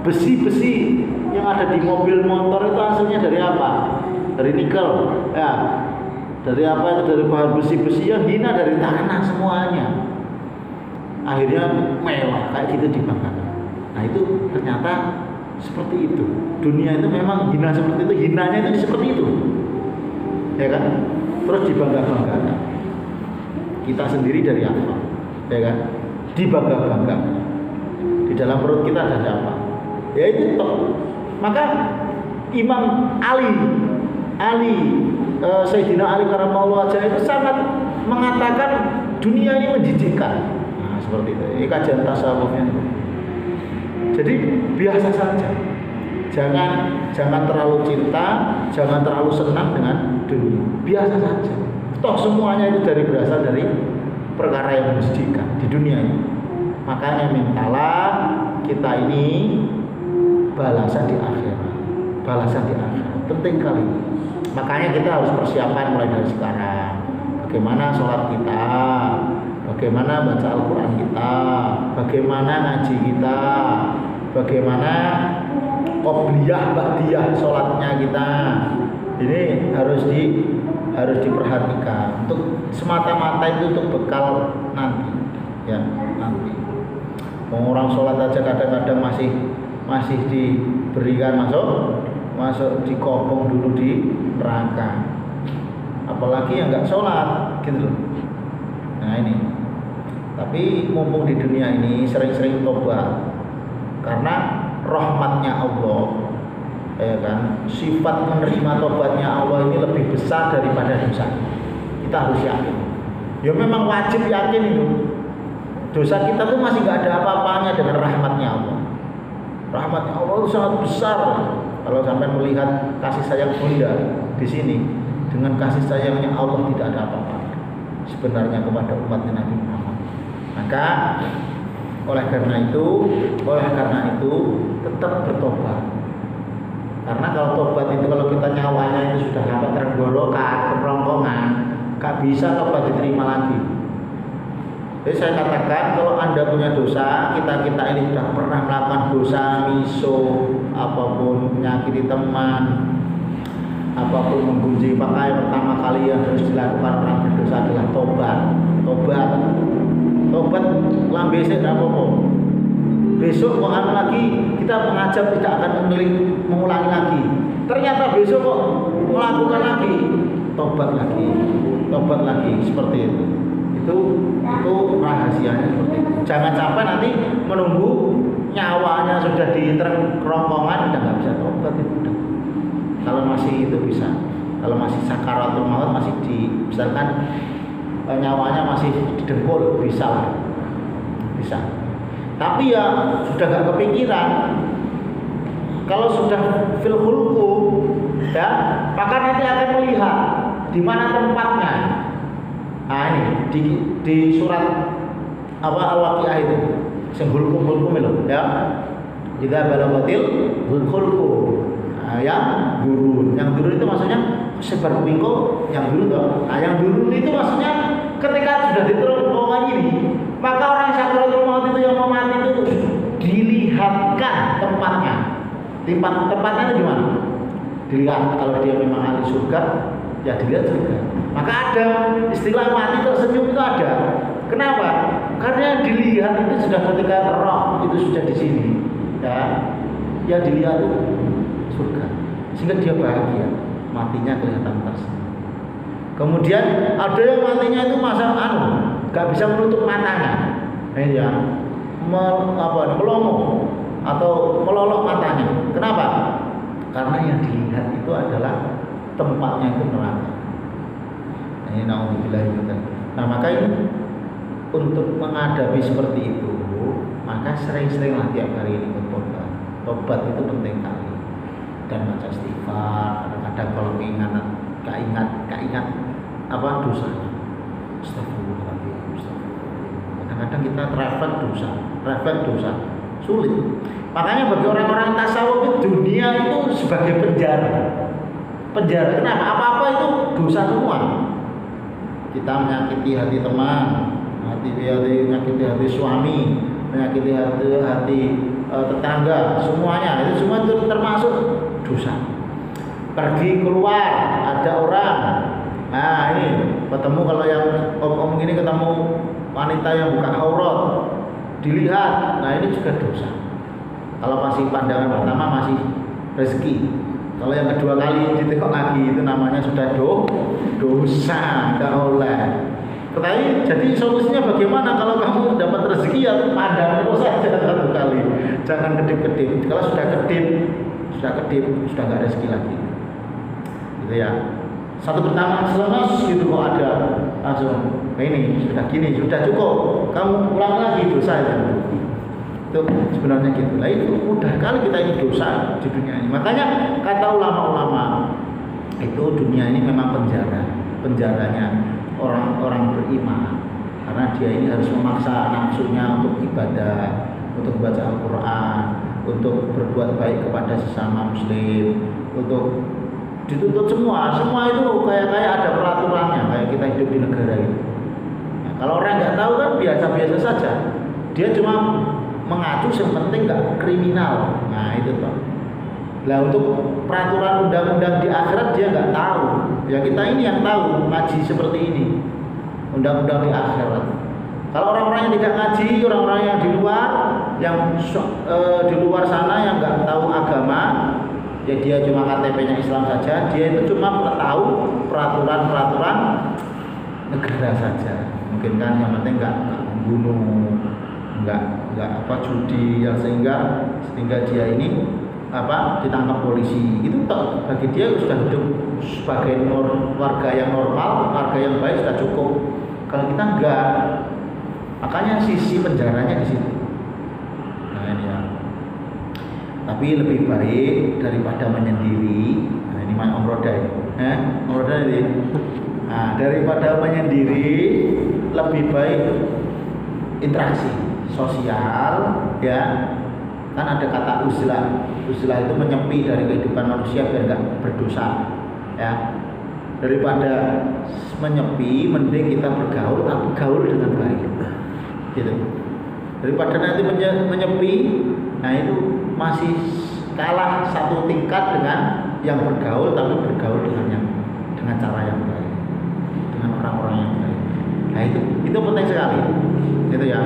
Besi-besi yang ada di mobil motor itu aslinya dari apa? Dari nikel, ya. Dari apa itu? Dari bahan besi-besi yang hina dari tanah semuanya. Akhirnya mewah kayak gitu dibanggakan. Nah itu ternyata seperti itu. Dunia itu memang hina seperti itu. Hinanya itu seperti itu, ya kan? Terus dibangga-banggakan. Kita sendiri dari apa? Ya kan? Dibangga-banggakan. Di dalam perut kita ada apa? Ya itu toh. Maka Imam Ali Sayyidina Ali karramallahu wajhahu itu sangat mengatakan dunia ini menjijikkan. Nah, seperti itu. Ini kajian tasawufnya. Jadi biasa saja. Jangan terlalu cinta, jangan terlalu senang dengan dunia. Biasa saja. Toh semuanya itu berasal dari perkara yang menjijikkan di dunia ini. Makanya mintalah kita ini balasan di akhirat. Balasan di akhirat. Penting kali. Makanya kita harus persiapan mulai dari sekarang. Bagaimana sholat kita, bagaimana baca Al-Quran kita, bagaimana ngaji kita, bagaimana qobliyah ba'diyah sholatnya kita. Ini harus diperhatikan. Untuk semata-mata itu untuk bekal nanti, ya nanti. Orang sholat aja kadang-kadang masih diberikan masuk dikobong dulu di neraka, apalagi yang nggak sholat gitu loh. Nah ini, tapi mumpung di dunia ini sering-sering tobat, karena rahmatnya Allah, ya kan, sifat menerima tobatnya Allah ini lebih besar daripada dosa. Kita harus yakin. Ya memang wajib yakin itu. Dosa kita tuh masih nggak ada apa-apanya dengan rahmatnya Allah. Rahmatnya Allah itu sangat besar. Kalau sampai melihat kasih sayang Bunda di sini, dengan kasih sayangnya Allah tidak ada apa-apa sebenarnya kepada umatnya Nabi Muhammad. Maka oleh karena itu tetap bertobat. Karena kalau tobat itu, kalau kita nyawanya itu sudah sampai tergorokan, kerongkongan, gak bisa tobat diterima lagi. Jadi saya katakan kalau Anda punya dosa, kita ini sudah pernah melakukan dosa, miso, apapun, menyakiti teman, apapun, menggunjing pakai, pertama kali yang harus dilakukan orang berdosa adalah tobat. Tobat lambe sik apa-apa. Besok kok lagi kita mengajak tidak akan mengulangi lagi. Ternyata besok kok melakukan lagi, tobat lagi seperti itu. Itu rahasianya seperti itu. Jangan sampai nanti menunggu nyawanya sudah di kerongkongan udah nggak bisa tobat itu udah. Kalau masih itu bisa. Kalau masih sakaratul maut masih misalkan nyawanya masih di dengkul bisa. Tapi ya sudah nggak kepikiran. Kalau sudah fil hulqum ya, maka nanti akan melihat di mana tempatnya. Nah ini di surat Al-Waqiah itu sing hulqum itu ya. Jika balaghatil hulqum. Nah, yang dulu itu maksudnya sebar kupingku yang dulu toh. Nah, yang dulu itu maksudnya ketika sudah diterongkongan ini, maka orang sakaratul maut itu yang mau mati itu dilihatkan tempatnya. Tempatnya itu di mana? Dilihat kalau dia memang ahli surga, ya dilihat surga. Maka ada istilah mati tersenyum itu ada. Kenapa? Karena dilihat itu sudah ketika roh itu sudah di sini, ya. Ya dilihat itu surga. Sehingga dia bahagia, matinya kelihatan tersenyum. Kemudian ada yang matinya itu nggak bisa menutup matanya, ya, melongo atau melolok matanya. Kenapa? Karena yang dilihat itu adalah tempatnya itu neraka. Ini naudzubillah. Nah maka ini untuk menghadapi seperti itu, maka sering-seringlah tiap hari ini bertobat. Tobat itu penting kali. Dan baca istighfar. Kadang-kadang kalau keingat apa dosanya. Astagfirullahaladzim. Kadang-kadang kita refleks dosa. Sulit. Makanya bagi orang-orang tasawuf itu dunia itu sebagai penjara. Kenapa? Apa-apa itu dosa semua. Kita menyakiti hati teman, menyakiti hati suami, menyakiti hati tetangga, semuanya itu semua itu termasuk dosa. Pergi keluar, ada orang, nah ini ketemu, kalau yang om ini ketemu wanita yang buka aurat, dilihat, nah ini juga dosa. Kalau masih pandangan pertama masih rezeki. Kalau yang kedua kali ditekuk lagi itu namanya sudah dosa, tidak oleh. Tetapi jadi solusinya bagaimana kalau kamu dapat rezeki ya pandang terus saja satu kali, jangan kedip-kedip. Kalau sudah kedip sudah nggak rezeki lagi. Gitu ya. Satu pertama selemas gitu kok ada langsung ini sudah gini sudah cukup, kamu ulang lagi dosa ya. Itu sebenarnya gitu. Lah itu mudah kali kita ini dosa di dunia ini. Makanya kata ulama-ulama itu dunia ini memang penjaranya orang-orang beriman, karena dia ini harus memaksa nafsunya untuk ibadah, untuk baca Al-Quran, untuk berbuat baik kepada sesama muslim, untuk dituntut semua itu kayak ada peraturannya, kayak kita hidup di negara ini. Nah, kalau orang nggak tahu kan biasa-biasa saja, dia cuma mengacu yang penting nggak kriminal. Nah itu toh. Lah untuk peraturan undang-undang di akhirat dia nggak tahu. Ya kita ini yang tahu ngaji seperti ini. Undang-undang di akhirat. Kalau orang-orang yang tidak ngaji, orang-orang yang di luar sana yang nggak tahu agama, ya dia cuma KTP-nya Islam saja, dia itu cuma tahu peraturan-peraturan negara saja. Mungkin kan yang penting nggak membunuh, nggak judi, yang sehingga dia ini ditangkap polisi. Itu bagi dia sudah hidup sebagai warga yang normal, warga yang baik sudah cukup. Kalau kita enggak, makanya sisi penjaranya di situ. Nah ini ya. Tapi lebih baik daripada menyendiri. Nah ini Om Roda ini. Om Roda ini. Nah daripada menyendiri, lebih baik interaksi sosial, ya. Kan ada kata uzlah itu menyepi dari kehidupan manusia biar nggak berdosa, ya. Daripada menyepi, mending kita bergaul, tapi gaul dengan baik. gitu. Daripada nanti menyepi, nah itu masih kalah satu tingkat dengan yang bergaul, tapi bergaul dengan cara yang baik, dengan orang-orang yang baik. Nah itu penting sekali, gitu ya.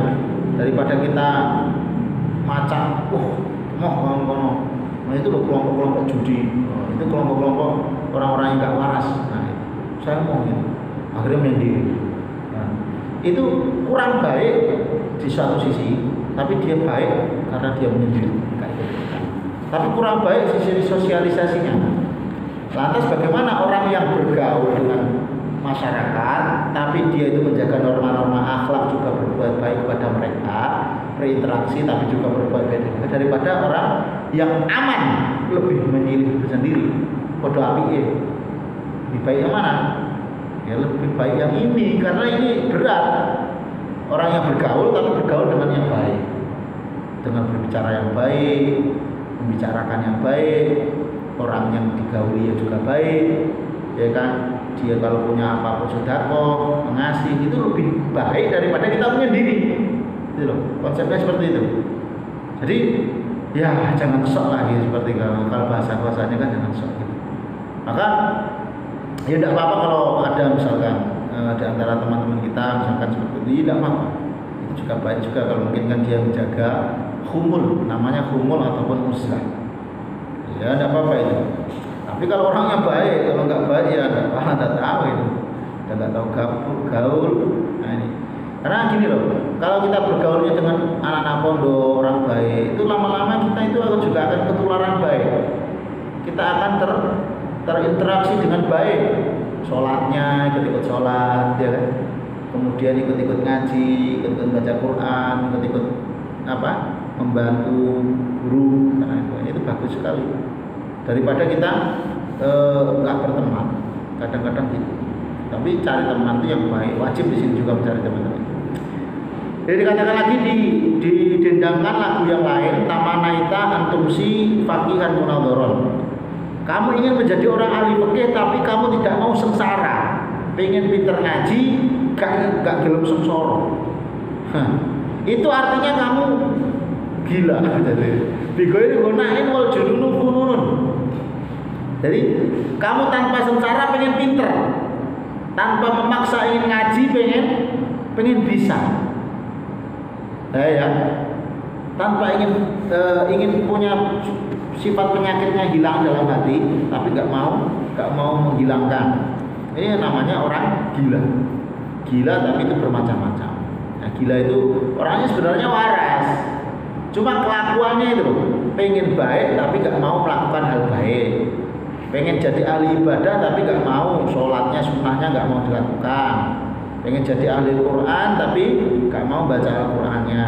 Daripada kita macam, nah itu loh kelompok-kelompok judi, itu kelompok-kelompok orang-orang yang nggak waras. Nah saya mau gitu, akhirnya menyendiri. Nah, itu kurang baik di satu sisi, tapi dia baik karena dia menyendiri. Tapi kurang baik sisi sosialisasinya. Lantas bagaimana orang yang bergaul dengan masyarakat, tapi dia itu menjaga norma-norma akhlak, juga berbuat baik kepada mereka, berinteraksi tapi juga berbuat baik, daripada orang yang aman lebih memilih sendiri. Podo api lebih baik yang mana? Ya lebih baik yang ini, karena ini berat. Orang yang bergaul tapi bergaul dengan yang baik, dengan berbicara yang baik, membicarakan yang baik, orang yang digauli juga baik, ya kan? Dia kalau punya apa-apa sedekah, mengasih, itu lebih baik daripada kita menyendiri. Gitu loh. Konsepnya seperti itu. Jadi ya jangan sok lagi seperti kalau bahasa-bahasanya kan jangan sok gitu. Maka ya tidak apa-apa kalau ada misalkan di antara teman-teman kita misalkan seperti itu, tidak apa-apa. Itu juga baik juga kalau mungkin kan dia menjaga khumul, namanya khumul ataupun uslah. Ya tidak apa-apa itu. Tapi kalau orangnya baik, kalau nggak baik ya nggak tahu itu, nggak tahu gaul. Nah ini, karena gini loh, kalau kita bergaulnya dengan anak-anak pondok orang baik, itu lama-lama kita itu juga akan ketularan baik. Kita akan terinteraksi dengan baik, sholatnya ikut-ikut sholat, ya kan? Kemudian ikut-ikut ngaji, ikut-ikut baca Quran, ikut-ikut membantu guru. Nah itu bagus sekali. Daripada kita nggak berteman, kadang-kadang gitu. Tapi cari teman itu yang baik, wajib di sini juga mencari teman-teman. Jadi dikatakan lagi didendangkan lagu yang lain, tamanaita antumsi faqihan munadharon. Kamu ingin menjadi orang ahli fikih tapi kamu tidak mau sengsara, pengen pinter ngaji, gak gelem sengsara. Itu artinya kamu gila. Bigoin gunain wal jununu fununun. Jadi kamu tanpa sengsara pengen pinter, tanpa memaksa ingin ngaji pengen bisa. Ya, tanpa ingin punya sifat penyakitnya hilang dalam hati, tapi nggak mau menghilangkan. Ini namanya orang gila. Gila tapi itu bermacam-macam. Nah, gila itu orangnya sebenarnya waras. Cuma kelakuannya itu pengen baik tapi nggak mau melakukan hal baik. Pengen jadi ahli ibadah tapi nggak mau, sholatnya sunnahnya nggak mau dilakukan. Pengen jadi ahli Quran tapi nggak mau baca Al-Qurannya.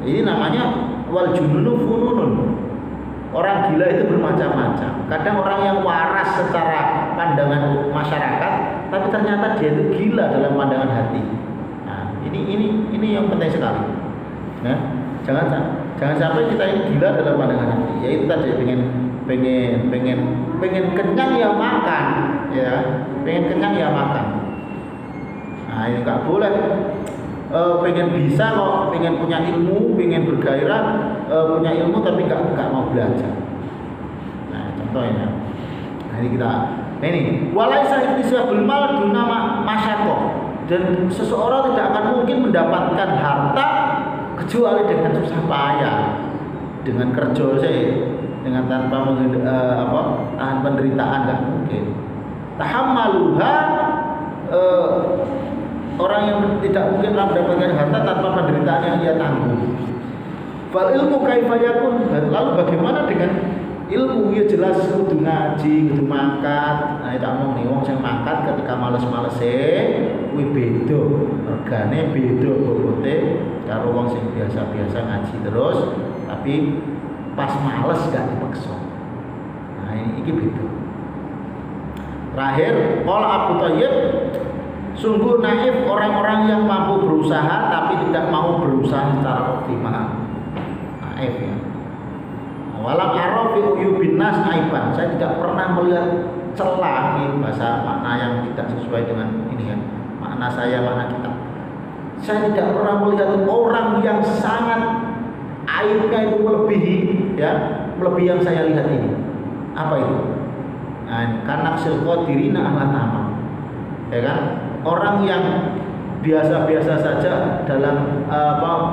Ini namanya wal jununu fununun. Orang gila itu bermacam-macam. Kadang orang yang waras secara pandangan masyarakat, tapi ternyata dia itu gila dalam pandangan hati. Nah, ini yang penting sekali. Nah, jangan sampai kita ini gila dalam pandangan hati. Yaitu tadi pengen kenyang ya makan, ya. Pengen kenyang ya makan. Nah, ini nggak boleh. Pengen bisa kok, pengen punya ilmu, pengen bergairah, punya ilmu tapi nggak mau belajar. Nah, contohnya. Nah, ini walaisa iktisabul mal duna masyaqah, dan seseorang tidak akan mungkin mendapatkan harta kecuali dengan susah payah, dengan kerja saja, dengan tanpa tahan penderitaan nggak mungkin. Tahammaluha, orang yang tidak mungkin mendapatkan harta tanpa penderitaan yang ia tanggung. Fal ilmu kaifa yakun, lalu bagaimana dengan ilmu? Ya jelas kudu ngaji, kudu mangkat. Nah, tak mau nih wong sing mangkat ketika males-malese kuwi beda, regane beda bobote karo wong sing biasa-biasa ngaji terus tapi pas males gak dipaksa. Nah, ini beda. Terakhir, qala Abu Thayyib, sungguh naif orang-orang yang mampu berusaha tapi tidak mau berusaha secara optimal. Naif ya. Walam ara fi uyubin nas aiban. Saya tidak pernah melihat celah, ini bahasa makna yang tidak sesuai dengan ini ya. Makna saya, makna kita. Saya tidak pernah melihat orang yang sangat aibnya itu melebihi yang saya lihat ini. Apa itu? Nah, karena silqadirina ahla tamak. Ya kan? Orang yang biasa-biasa saja dalam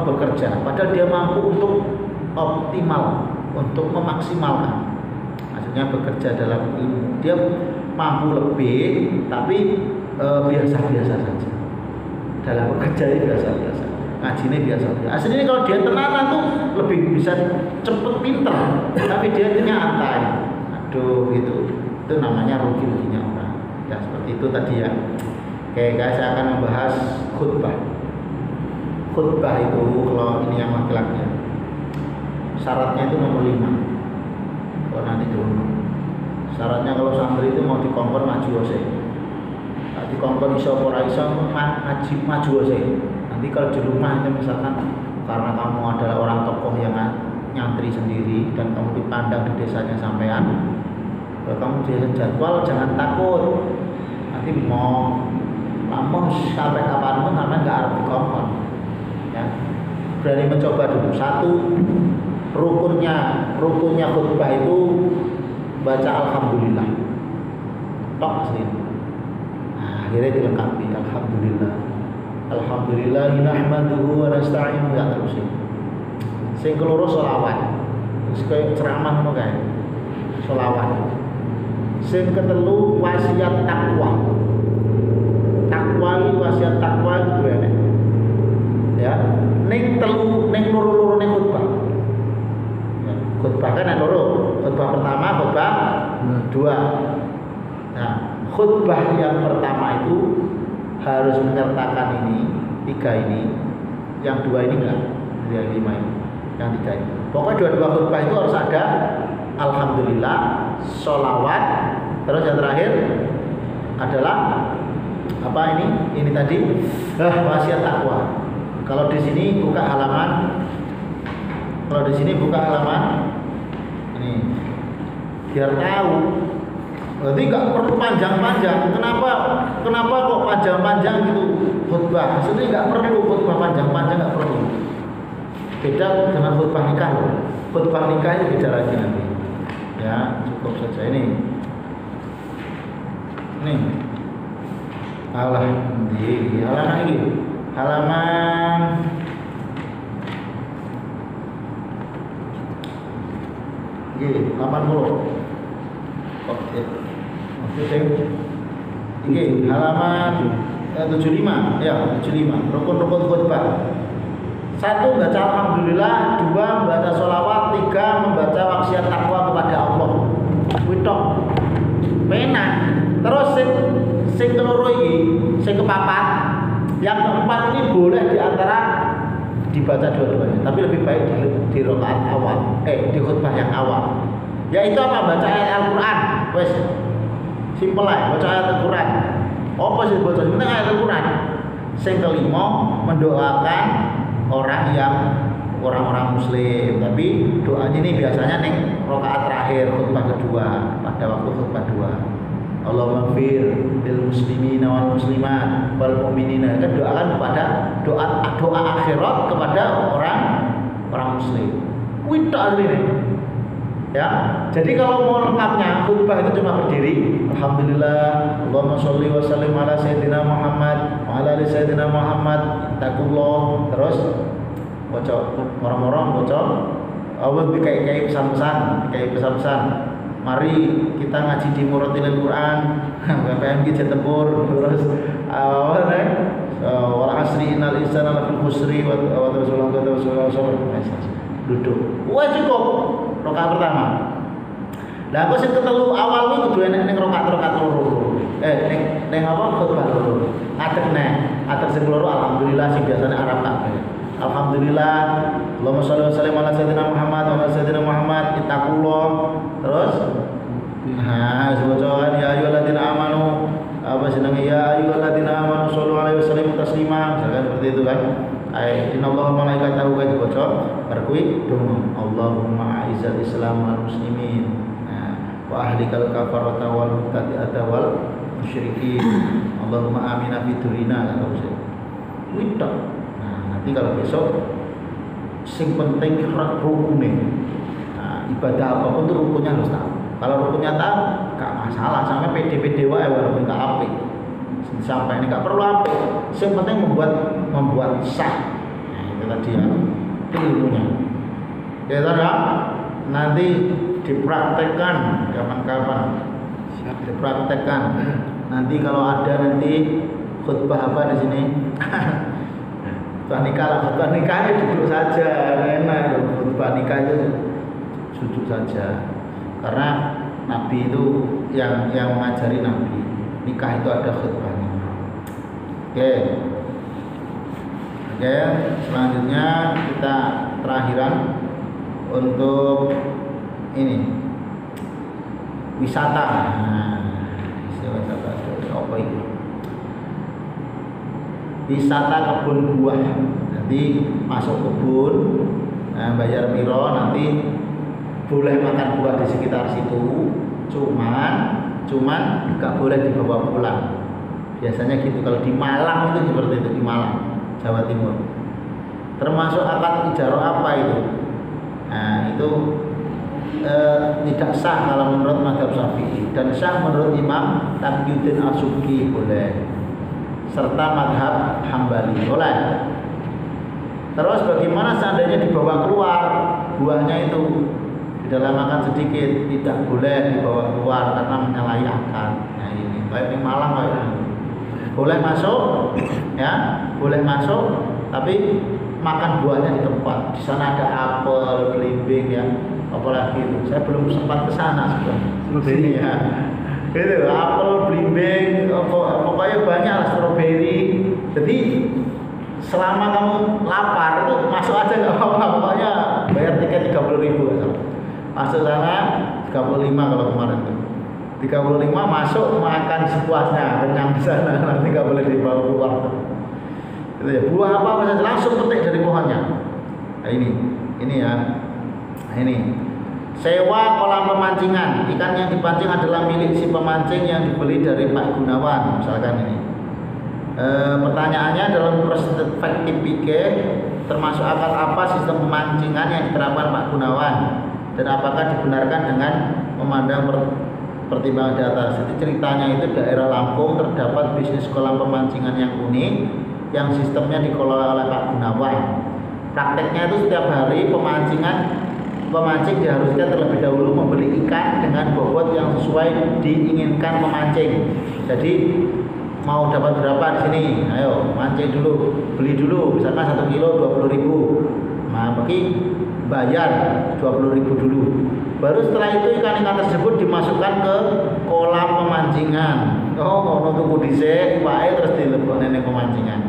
bekerja, padahal dia mampu untuk optimal, untuk memaksimalkan. Maksudnya bekerja dalam ilmu, dia mampu lebih, tapi biasa-biasa saja. Dalam bekerja ini biasa-biasa, ngajinya biasa-biasa. Aslinya kalau dia tenanan tuh lebih bisa cepet pinter, tapi dia nyantai. Aduh, itu namanya rugi-ruginya orang. Ya seperti itu tadi ya. Oke guys, saya akan membahas khutbah. Khutbah itu kalau ini yang laki-laki, syaratnya itu nomor 5. Kalau nanti dulu. Syaratnya kalau santri itu mau dikongkon maju ose. Dikongkon iso ora iso maju ose. Nanti kalau di rumah itu misalkan karena kamu adalah orang tokoh yang nyantri sendiri dan kamu dipandang di desanya sampean, kalau kamu dia jadwal jangan takut. Nanti mau lama sampai kapanpun sampai nggak harus dikongkon. Ya, berani mencoba dulu. Satu, rukunnya khutbah itu baca alhamdulillah. Tok sih. Nah, akhirnya dilengkapi alhamdulillah. Alhamdulillah nahmaduhu wa nasta'inuhu ya terus. Sing keloro selawat. Terus kayak ceramah ngono kae. Selawat. Sing ketelu wasiat takwa. Takwa iki wasiat takwa itu enek. Ya, ning loro-loro ning khutbah. Ya, khutbah kan ada loro. Khutbah pertama, khutbah kedua. Nah, khutbah yang pertama itu harus menyertakan ini, 3 ini. Yang 2 ini enggak, yang 5 ini. Yang 3 ini. Pokoknya dua-dua khutbah itu harus ada alhamdulillah, sholawat, terus yang terakhir adalah apa ini? Ini tadi wasiat takwa. Kalau di sini buka halaman, ini biar tahu. Berarti nggak perlu panjang-panjang. Kenapa kok panjang-panjang gitu khutbah? Maksudnya nggak perlu khutbah panjang-panjang, nggak perlu. Beda dengan khutbah nikah loh. Khutbah nikah itu beda lagi nanti. Ya cukup saja ini. Halaman ini. Halaman G 80. Oke. Ini halaman 75 ya, 75. Rukun-rukun khutbah. 1 baca alhamdulillah, 2 membaca sholawat, 3 membaca wasiat takwa kepada Allah. Witok. Pena. Terus sing keloro iki, sing kepapat, yang keempat ini boleh diantara dibaca dua-duanya, tapi lebih baik di rakaat awal, di khutbah yang awal. Yaitu apa? Baca ayat Al-Quran. Wes, simpel aja, baca ayat Al-Quran. Apa sih baca? Penting ayat Al-Quran. Yang kelima, mendoakan orang-orang muslim. Tapi doanya ini biasanya neng rakaat terakhir khutbah kedua, pada waktu khutbah 2. Allahumma fir lil muslimina wal muslimat wal mu'minina. Kan doakan kepada doa akhirat kepada orang muslim. Kuwi tok ini. Ya. Jadi kalau mau lengkapnya khutbah itu cuma berdiri. Alhamdulillah, Allahumma sholli wa sallim ala sayyidina Muhammad wa ala ali sayyidina Muhammad. Taqullah. Terus baca orang-orang baca awal kayak pesan-pesan. Mari kita ngaji di Muratilil Quran, BPM kita tebur, terus awal wal asri innal insana lafil khusri wa duduk. Wah cukup rakaat pertama. Lah aku sing ketelu awal iki kudu enek ning rakaat loro. Ning apa khutbah loro. Adeg sing loro alhamdulillah sing biasane Arab kabeh. Alhamdulillah, Allahumma sholli wa sallim ala sayyidina Muhammad wa ala sayyidina Muhammad. Ittaqullah. Terus sebaca ya ayyuhalladzina amanu, apa senang ya ayyuhalladzina amanu shollu alaihi wasallam taslima. Misalkan seperti itu kan. Innallaha malaikatahu kan dibaca bar kuwi donga. Allahumma a'izzal islam wal muslimin. Wa ahlikal kafarata wal mubtadi'ata wal musyrikin. Allahumma amina fi durina. Widak. Nah, nanti kalau besok sing penting rukunnya. Nah, ibadah apapun tuh rukunnya harus tahu. Kalau rukunnya tahu, gak masalah. Sampai pede-pede wae walaupun gak apik. Sampai ini gak perlu apik. Yang penting membuat sah. Nah, itu tadi ya. Itu ilmunya. Ya, ya. Nanti dipraktekkan kapan-kapan. Dipraktekkan. Nanti kalau ada nanti khutbah apa di sini? Khutbah nikah itu duduk saja, enak. Khutbah nikah itu duduk saja. Karena Nabi itu yang mengajari Nabi nikah itu ada khutbahnya. Oke, selanjutnya kita terakhiran untuk ini wisata. Apa itu? Wisata kebun buah. Nanti masuk kebun, bayar piro, nanti boleh makan buah di sekitar situ. Cuman nggak boleh dibawa pulang. Biasanya gitu. Kalau di Malang itu seperti itu, di Malang, Jawa Timur. Termasuk akad ijarah apa itu? Nah, itu tidak sah kalau menurut mazhab Syafi'i dan sah menurut Imam Taqiyuddin As-Subki boleh, serta mazhab Hambali boleh. Terus bagaimana seandainya dibawa keluar buahnya itu di dalam makan sedikit, tidak boleh dibawa keluar karena menyalahi akad. Nah ini baik di Malang kayak ini. Boleh masuk ya, boleh masuk tapi makan buahnya di tempat. Di sana ada apel, belimbing ya. Apalagi itu, saya belum sempat ke sana sebenarnya. Ya. Itu apel, belimbing, pokoknya banyak lah, stroberi. Jadi selama kamu lapar itu masuk aja nggak apa-apa. Pokoknya bayar tiket 30.000 masuk sana 35 kalau kemarin tuh. 35 masuk makan sepuasnya, kenyang di sana, nanti nggak boleh dibawa keluar. Itu ya, buah apa saja langsung petik dari pohonnya. Nah ini ya. Ini sewa kolam pemancingan, ikan yang dipancing adalah milik si pemancing yang dibeli dari Pak Gunawan, misalkan ini. Pertanyaannya dalam perspektif pikir termasuk akad apa sistem pemancingan yang diterapkan Pak Gunawan dan apakah dibenarkan dengan memandang pertimbangan di atas. Jadi ceritanya itu daerah Lampung terdapat bisnis kolam pemancingan yang unik yang sistemnya dikelola oleh Pak Gunawan. Prakteknya itu setiap hari pemancing diharuskan terlebih dahulu membeli ikan dengan bobot yang sesuai diinginkan pemancing. Jadi mau dapat berapa di sini? Ayo mancing dulu, beli dulu, misalkan 1 kilo 20.000. Nah, bagi bayar 20.000 dulu. Baru setelah itu ikan-ikan tersebut dimasukkan ke kolam pemancingan. Oh, mau tuku dhisik, wae terus dilebokne ning pemancingan.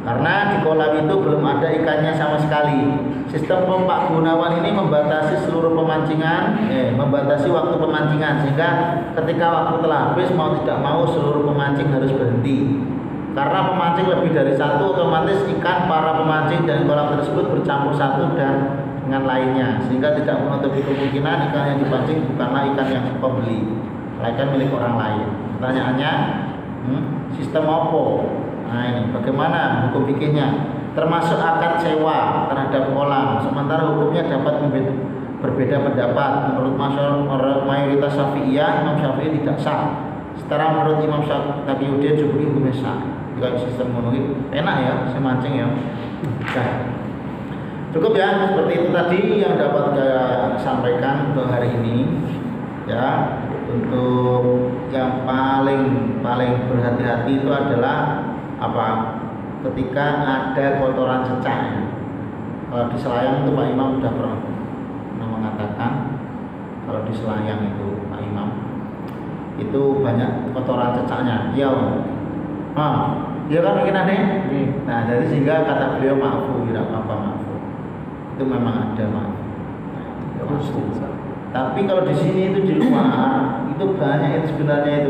Karena di kolam itu belum ada ikannya sama sekali. Sistem Pak Gunawan ini membatasi seluruh membatasi waktu pemancingan sehingga ketika waktu telah habis mau tidak mau seluruh pemancing harus berhenti. Karena pemancing lebih dari satu, otomatis ikan para pemancing dan kolam tersebut bercampur satu dan dengan lainnya sehingga tidak menutupi kemungkinan ikan yang dipancing bukanlah ikan yang pembeli, melainkan milik orang lain. Pertanyaannya, sistem apa? Nah ini bagaimana hukum fikihnya? Termasuk akad sewa terhadap kolam. Sementara hukumnya dapat berbeda pendapat. Menurut mayoritas Syafi'iyah, Imam Syafi'i tidak sah. Setelah menurut Imam Taqiyuddin Subki hukumnya sah. Jika sistem menurut enak ya, saya mancing ya. Nah, cukup ya, seperti itu tadi yang dapat saya sampaikan untuk hari ini. Ya, untuk yang paling berhati-hati itu adalah apa? Ketika ada kotoran cecak. Kalau di Selayang itu Pak Imam sudah pernah mengatakan kalau di Selayang itu Pak Imam itu banyak kotoran cecaknya. Iya, iya kan mungkin aneh. Nah, jadi sehingga kata beliau maafu, tidak apa-apa maafu. Itu memang ada maafu. Tapi kalau di sini itu di luar itu banyak itu sebenarnya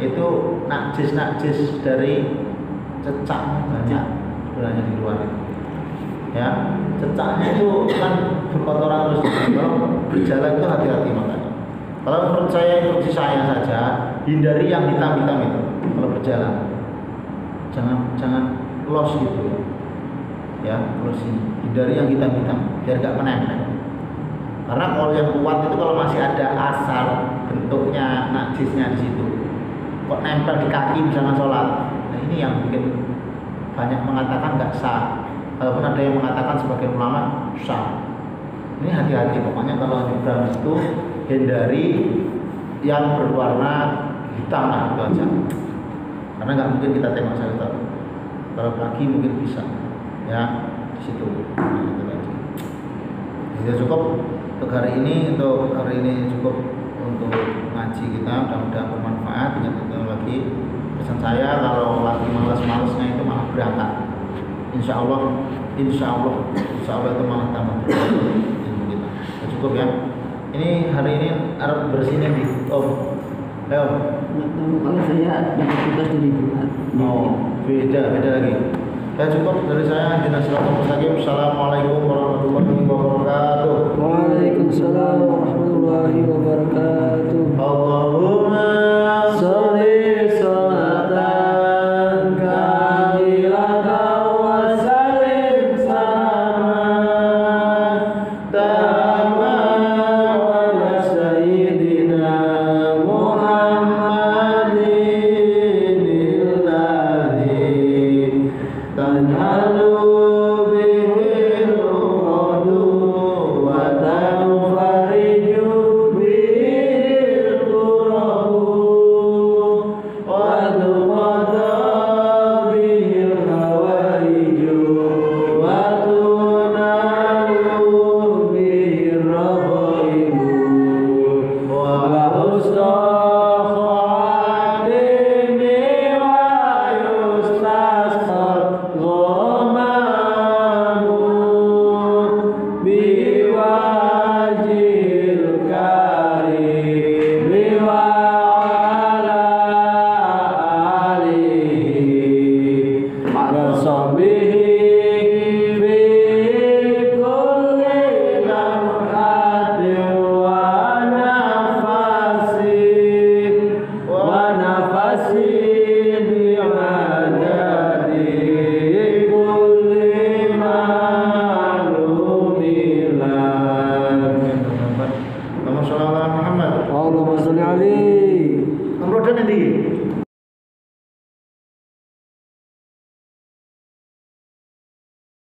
itu najis dari cecak banyak sebenarnya di luar itu. Ya, cecaknya itu kan berkotoran terus. Kalau berjalan itu hati-hati makanya. Kalau menurut saya instruksi saya saja hindari yang hitam-hitam itu kalau berjalan. jangan los gitu ya, terus hindari yang hitam-hitam biar gak menempel. Karena kalau yang kuat itu kalau masih ada asal bentuknya najisnya di situ, kok nempel di kaki misalnya sholat, nah ini yang bikin banyak mengatakan nggak sah. Walaupun ada yang mengatakan sebagian ulama sah. Ini hati-hati pokoknya kalau nyebrang itu hindari yang berwarna hitam lah, itu aja. Karena nggak mungkin kita tembak shelter. Kalau pagi mungkin bisa, ya di situ. Nah, itu aja. Jadi cukup untuk hari ini, cukup untuk ngaji kita. Mudah-mudahan bermanfaat. Ingat lagi pesan saya, kalau lagi malas-malasnya itu malah berangkat. Insya Allah itu malah tambah berkah ilmu kita. Ya, cukup ya. Ini hari ini Arab bersihnya di Leo. Kalau saya dapat tugas dari Jumat. Beda lagi. Ya cukup dari saya. Assalamualaikum warahmatullahi wabarakatuh. Waalaikumsalam warahmatullahi wabarakatuh. Allahumma sholli sholatan kamilatan wa sallim salaman tamman ala sayyidina Muhammadin alladhi tanhalu bihil uradu wa tanfariju bihil kurabu wa tuqadda bihil hawaiju wa tunalu bihil raghaibu wa husna khatimi wa yustasqal ghamamu biwajhil karim wa ala alihi wa sahbihi fi kulli lamhatin wa nafasin bi'adadi kulli ma'lumilah. Allahumma sholli ala Muhammad. Allahumma sholli alaihi. Nomor nanti